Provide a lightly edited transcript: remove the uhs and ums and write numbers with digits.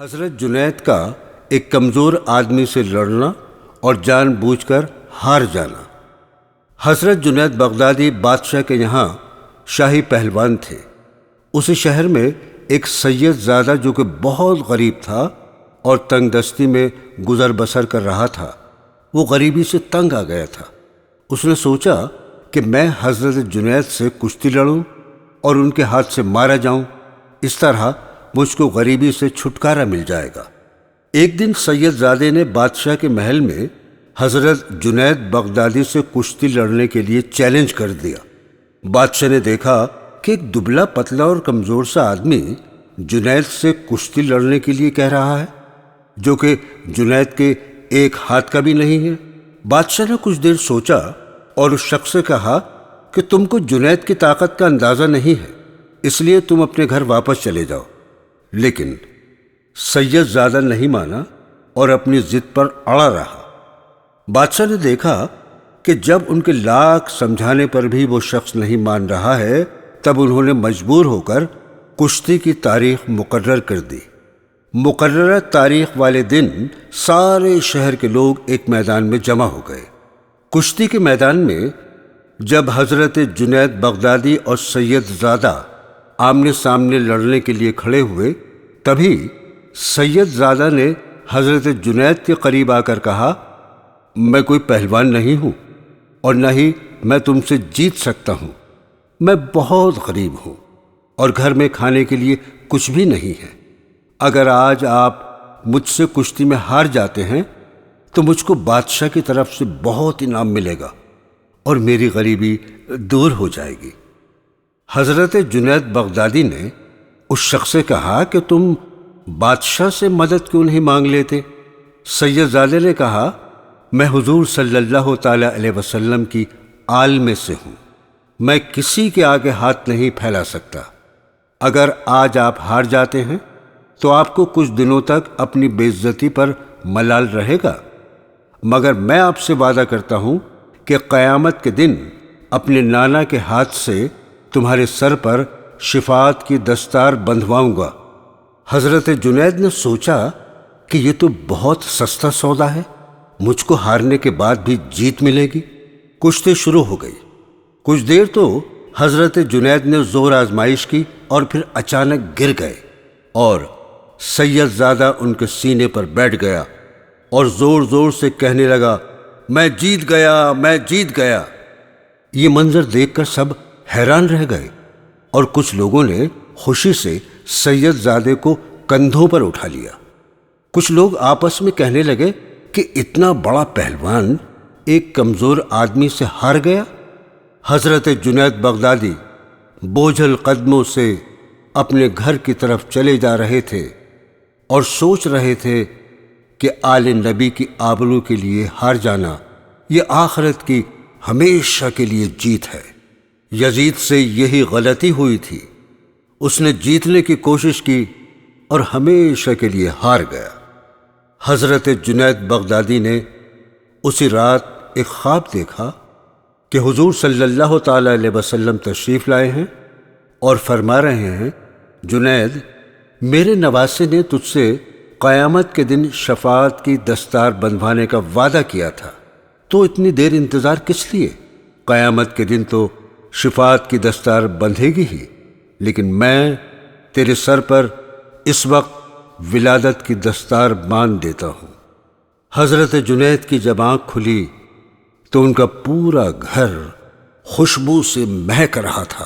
حضرت جنید کا ایک کمزور آدمی سے لڑنا اور جان بوجھ کر ہار جانا۔ حضرت جنید بغدادی بادشاہ کے یہاں شاہی پہلوان تھے۔ اسی شہر میں ایک سید زادہ جو کہ بہت غریب تھا اور تنگ دستی میں گزر بسر کر رہا تھا، وہ غریبی سے تنگ آ گیا تھا۔ اس نے سوچا کہ میں حضرت جنید سے کشتی لڑوں اور ان کے ہاتھ سے مارا جاؤں، اس طرح مجھ کو غریبی سے چھٹکارا مل جائے گا۔ ایک دن سید زادے نے بادشاہ کے محل میں حضرت جنید بغدادی سے کشتی لڑنے کے لیے چیلنج کر دیا۔ بادشاہ نے دیکھا کہ ایک دبلا پتلا اور کمزور سا آدمی جنید سے کشتی لڑنے کے لیے کہہ رہا ہے، جو کہ جنید کے ایک ہاتھ کا بھی نہیں ہے۔ بادشاہ نے کچھ دیر سوچا اور اس شخص سے کہا کہ تم کو جنید کی طاقت کا اندازہ نہیں ہے، اس لیے تم اپنے گھر واپس چلے جاؤ۔ لیکن سید زادہ نہیں مانا اور اپنی ضد پر اڑا رہا۔ بادشاہ نے دیکھا کہ جب ان کے لاکھ سمجھانے پر بھی وہ شخص نہیں مان رہا ہے، تب انہوں نے مجبور ہو کر کشتی کی تاریخ مقرر کر دی۔ مقررہ تاریخ والے دن سارے شہر کے لوگ ایک میدان میں جمع ہو گئے۔ کشتی کے میدان میں جب حضرت جنید بغدادی اور سید زادہ آمنے سامنے لڑنے کے لیے کھڑے ہوئے، تبھی سید زادہ نے حضرت جنید کے قریب آ کر کہا، میں کوئی پہلوان نہیں ہوں اور نہ ہی میں تم سے جیت سکتا ہوں۔ میں بہت غریب ہوں اور گھر میں کھانے کے لیے کچھ بھی نہیں ہے۔ اگر آج آپ مجھ سے کشتی میں ہار جاتے ہیں تو مجھ کو بادشاہ کی طرف سے بہت انعام ملے گا اور میری غریبی دور ہو جائے گی۔ حضرت جنید بغدادی نے اس شخص سے کہا کہ تم بادشاہ سے مدد کیوں نہیں مانگ لیتے؟ سید زادے نے کہا، میں حضور صلی اللہ تعالی علیہ وسلم کی آل میں سے ہوں، میں کسی کے آگے ہاتھ نہیں پھیلا سکتا۔ اگر آج آپ ہار جاتے ہیں تو آپ کو کچھ دنوں تک اپنی بے عزتی پر ملال رہے گا، مگر میں آپ سے وعدہ کرتا ہوں کہ قیامت کے دن اپنے نانا کے ہاتھ سے تمہارے سر پر شفاعت کی دستار بندھواؤں گا۔ حضرت جنید نے سوچا کہ یہ تو بہت سستا سودا ہے، مجھ کو ہارنے کے بعد بھی جیت ملے گی۔ کشتی شروع ہو گئی۔ کچھ دیر تو حضرت جنید نے زور آزمائش کی اور پھر اچانک گر گئے اور سید زادہ ان کے سینے پر بیٹھ گیا اور زور زور سے کہنے لگا، میں جیت گیا، میں جیت گیا۔ یہ منظر دیکھ کر سب حیران رہ گئے اور کچھ لوگوں نے خوشی سے سید زادے کو کندھوں پر اٹھا لیا۔ کچھ لوگ آپس میں کہنے لگے کہ اتنا بڑا پہلوان ایک کمزور آدمی سے ہار گیا۔ حضرت جنید بغدادی بوجھل قدموں سے اپنے گھر کی طرف چلے جا رہے تھے اور سوچ رہے تھے کہ آل نبی کی آبرو کے لیے ہار جانا یہ آخرت کی ہمیشہ کے لیے جیت ہے۔ یزید سے یہی غلطی ہوئی تھی، اس نے جیتنے کی کوشش کی اور ہمیشہ کے لیے ہار گیا۔ حضرت جنید بغدادی نے اسی رات ایک خواب دیکھا کہ حضور صلی اللہ تعالی علیہ وسلم تشریف لائے ہیں اور فرما رہے ہیں، جنید، میرے نواسے نے تجھ سے قیامت کے دن شفاعت کی دستار بندھوانے کا وعدہ کیا تھا، تو اتنی دیر انتظار کس لیے؟ قیامت کے دن تو شفاعت کی دستار بندھے گی ہی، لیکن میں تیرے سر پر اس وقت ولادت کی دستار باندھ دیتا ہوں۔ حضرت جنید کی جب آنکھ کھلی تو ان کا پورا گھر خوشبو سے مہک رہا تھا۔